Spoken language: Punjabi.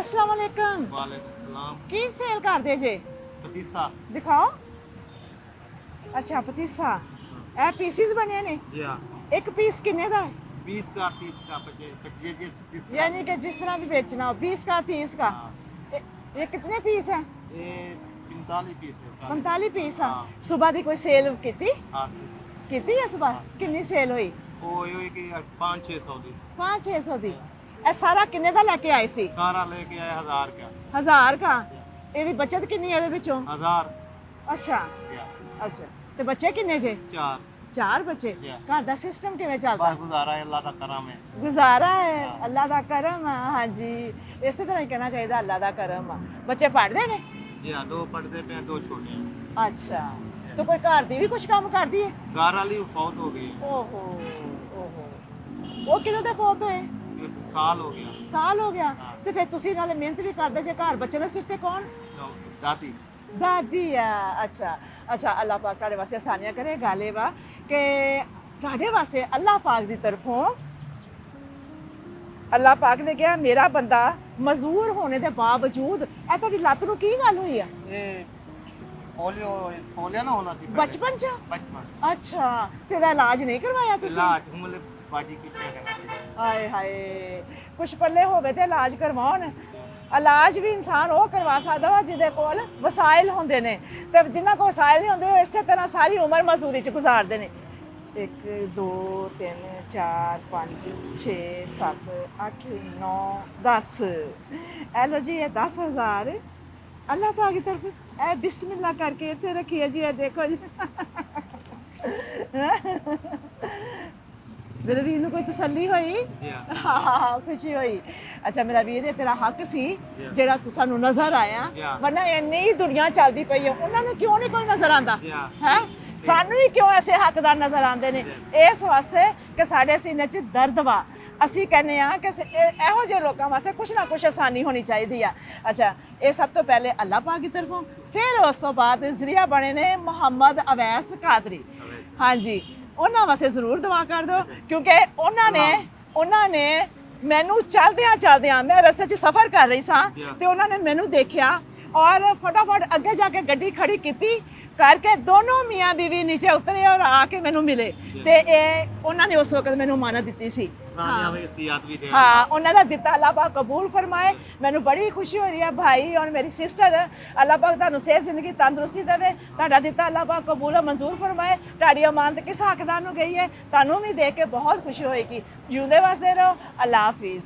अस्सलाम वालेकुम। वालेकुम सलाम। की सेल करदे जे? पतीसा। दिखाओ। अच्छा पतीसा ए पीसीस बने ने। जी हाँ। एक पीस किन्ने दा है? 20 का 30 का 25 जिस तरह यानी कि जिस तरह भी बेचना हो 20 का 30 का। हाँ। ये कितने पीस है? ये 45 पीस है 45 पीस है। हाँ। सुबह दी कोई सेल हाँ कीती है सुबह? हाँ। कितनी सेल हुई? वो ये कि 500-600 दी 500-600 दी। ए सारा किन्ने दा लेके आए सी? सारा लेके आए 1000 का 1000 का। ਇਹਦੀ बचत कितनी है ਇਹਦੇ ਵਿੱਚੋਂ? 1000 अच्छा क्या अच्छा ਤੇ ਬੱਚੇ ਕਿੰਨੇ ਜੇ? 4 4 ਬੱਚੇ। Yeah. ਘਰ ਦਾ ਸਿਸਟਮ ਕਿਵੇਂ ਚੱਲਦਾ? बस गुजारा है अल्लाह का करम है। ਗੁਜ਼ਾਰਾ ਹੈ ਹਾਂ। ਅੱਲਾ ਦਾ ਕਰਮ ਆ ਹਾਂਜੀ ਇਸੇ ਤਰ੍ਹਾਂ ਹੀ ਕਹਿਣਾ ਚਾਹੀਦਾ ਅੱਲਾ ਦਾ ਕਰਮ ਆ ਬੱਚੇ ਪੜ੍ਹਦੇ ਨੇ जी हाँ 2 पढ़ते पे 2 छोटे हैं। ਅੱਛਾ ਤੇ ਕੋਈ ਘਰ ਦੀ ਵੀ ਕੁਝ ਕੰਮ ਕਰਦੀ ਹੈ घर वाली फौत हो गई है। ਓਹੋ ਓਹੋ ਉਹ ਕਿਦੋਂ ਤੇ ਫੌਤ ਹੋਏ एक साल हो गया। ਸਾਲ ਹੋ ਗਿਆ ਹਾਂ। ਤੇ ਫਿਰ ਤੁਸੀਂ ਨਾਲੇ ਮਿਹਨਤ ਵੀ ਕਰਦੇ ਜੇ ਘਰ ਬੱਚੇ ਦੇ ਸਿਰ ਤੇ ਕੌਣ तो दादी ਦਾਦੀ ਆ ਅੱਛਾ ਅੱਛਾ ਅੱਲਾ ਪਾਕ ਤੁਹਾਡੇ ਵਾਸਤੇ ਆਸਾਨੀਆਂ ਕਰੇ ਗੱਲ ਇਹ ਵਾ ਕਿ ਤੁਹਾਡੇ ਵਾਸਤੇ ਅੱਲਾ ਪਾਕ ਦੀ ਤਰਫੋਂ ਅੱਲਾ ਪਾਕ ਨੇ ਕਿਹਾ ਮੇਰਾ ਬੰਦਾ ਮਜ਼ਦੂਰ ਹੋਣੇ ਦੇ ਬਾਵਜੂਦ ਇਹ ਤੁਹਾਡੀ ਲੱਤ ਨੂੰ ਕੀ ਗੱਲ ਹੋਈ ਆ ये पोलियो पोलियो ना होना थी पहले। ਬਚਪਨ ਚ बचपन ਅੱਛਾ ਤੇ ਇਹਦਾ ਇਲਾਜ ਨਹੀਂ ਕਰਵਾਇਆ ਤੁਸੀਂ इलाज उम्र बाजी की क्या करना चाहिए। ਹਾਏ ਹਾਏ ਕੁਛ ਪੱਲੇ ਹੋਵੇ ਤੇ ਇਲਾਜ ਕਰਵਾਉਣ ਇਲਾਜ ਵੀ ਇਨਸਾਨ ਉਹ ਕਰਵਾ ਸਕਦਾ ਵਾ ਜਿਹਦੇ ਕੋਲ ਵਸਾਇਲ ਹੁੰਦੇ ਨੇ ਤੇ ਜਿਨ੍ਹਾਂ ਕੋਲ ਵਸਾਇਲ ਨਹੀਂ ਹੁੰਦੇ ਉਹ ਇਸੇ ਤਰ੍ਹਾਂ ਸਾਰੀ ਉਮਰ ਮਜ਼ਦੂਰੀ 'ਚ ਗੁਜ਼ਾਰਦੇ ਨੇ 1 2 3 4 5 6 7 8 9 10 ਇਹ ਲੋ ਜੀ ਇਹ 10,000 ਅੱਲਾਹ ਪਾਕ ਦੀ ਤਰਫ ਇਹ ਬਿਸਮਿਲ੍ਲਾ ਕਰਕੇ ਇੱਥੇ ਰੱਖੀ ਹੈ ਜੀ ਇਹ ਦੇਖੋ ਜੀ ਮੇਰੇ ਵੀਰ ਨੂੰ ਕੋਈ ਤਸੱਲੀ ਹੋਈ जी हाँ ਹਾਂ ਖੁਸ਼ੀ ਹੋਈ ਅੱਛਾ ਮੇਰਾ ਵੀਰ ਇਹ ਤੇਰਾ ਹੱਕ ਸੀ ਜਿਹੜਾ ਤੂੰ ਸਾਨੂੰ ਨਜ਼ਰ ਆਇਆ Yeah. ਵਰਨਾ ਇੰਨੀ ਦੁਨੀਆ ਚੱਲਦੀ ਪਈ ਹੈ ਉਹਨਾਂ ਨੂੰ ਕਿਉਂ ਨਹੀਂ ਕੋਈ ਨਜ਼ਰ ਆਂਦਾ Yeah. ਹੈ ਸਾਨੂੰ ਹੀ ਕਿਉਂ ਐਸੇ ਹੱਕਦਾਰ ਨਜ਼ਰ ਆਉਂਦੇ ਨੇ ਇਸ ਵਾਸਤੇ ਕਿ ਸਾਡੇ ਸੀਨੇ 'ਚ ਦਰਦ ਵਾ ਅਸੀਂ ਕਹਿੰਦੇ ਆ ਕਿ ਇਹੋ ਜਿਹੇ ਲੋਕਾਂ ਵਾਸਤੇ ਕੁਛ ਨਾ ਕੁਛ ਆਸਾਨੀ ਹੋਣੀ ਚਾਹੀਦੀ ਆ ਅੱਛਾ ਇਹ ਸਭ ਤੋਂ ਪਹਿਲੇ ਅੱਲਾਹ ਪਾਕ ਦੀ ਤਰਫੋਂ ਫਿਰ ਉਸ ਤੋਂ ਬਾਅਦ ਜ਼ਰੀਆ ਬਣੇ ਨੇ ਮੁਹੰਮਦ ਅਵੈਸ ਕਾਦਰੀ ਹਾਂਜੀ ਉਹਨਾਂ ਵਾਸਤੇ ਜ਼ਰੂਰ ਦੁਆ ਕਰ ਦਿਓ ਕਿਉਂਕਿ ਉਹਨਾਂ ਨੇ ਮੈਨੂੰ ਚਲਦਿਆਂ ਮੈਂ ਰਸਤੇ 'ਚ ਸਫ਼ਰ ਕਰ ਰਹੀ ਸਾਂ ਤੇ ਉਹਨਾਂ ਨੇ ਮੈਨੂੰ ਦੇਖਿਆ ਔਰ ਫਟਾਫਟ ਅੱਗੇ ਜਾ ਕੇ ਗੱਡੀ ਖੜੀ ਕੀਤੀ ਕਰਕੇ ਦੋਨੋਂ ਮੀਆਂ ਬੀਵੀ ਨੀਚੇ ਉਤਰੇ ਔਰ ਆ ਕੇ ਮੈਨੂੰ ਮਿਲੇ ਤੇ ਇਹ ਉਹਨਾਂ ਨੇ ਉਸ ਵਕਤ ਮੈਨੂੰ ਮਾਨਤ ਦਿੱਤੀ ਸੀ पुरानी हमें सियात भी दे। ਹਾਂ ਉਹਨਾਂ ਦਾ ਦਿੱਤਾ ਅੱਲਾਹ ਪਾਕ ਕਬੂਲ ਫਰਮਾਏ ਮੈਨੂੰ ਬੜੀ ਖੁਸ਼ੀ ਹੋ ਰਹੀ ਹੈ ਭਾਈ ਔਰ ਮੇਰੀ ਸਿਸਟਰ ਅੱਲਾਹ ਪਾਕ ਤੁਹਾਨੂੰ ਸਿਹਤ ਜ਼ਿੰਦਗੀ ਤੰਦਰੁਸਤੀ ਦੇਵੇ ਤੁਹਾਡਾ ਦਿੱਤਾ ਅੱਲਾਹ ਪਾਕ ਕਬੂਲ ਮਨਜ਼ੂਰ ਫਰਮਾਏ ਤੁਹਾਡੀ ਅਮਾਨਤ ਕਿਸ ਹੱਕਦਾਰ ਨੂੰ ਗਈ ਹੈ ਤੁਹਾਨੂੰ ਵੀ ਦੇਖ ਕੇ ਬਹੁਤ ਖੁਸ਼ੀ ਹੋਏਗੀ ਜਿਉਂਦੇ ਵਸਦੇ ਰਹੋ ਅੱਲਾਹ ਹਾਫਿਜ਼।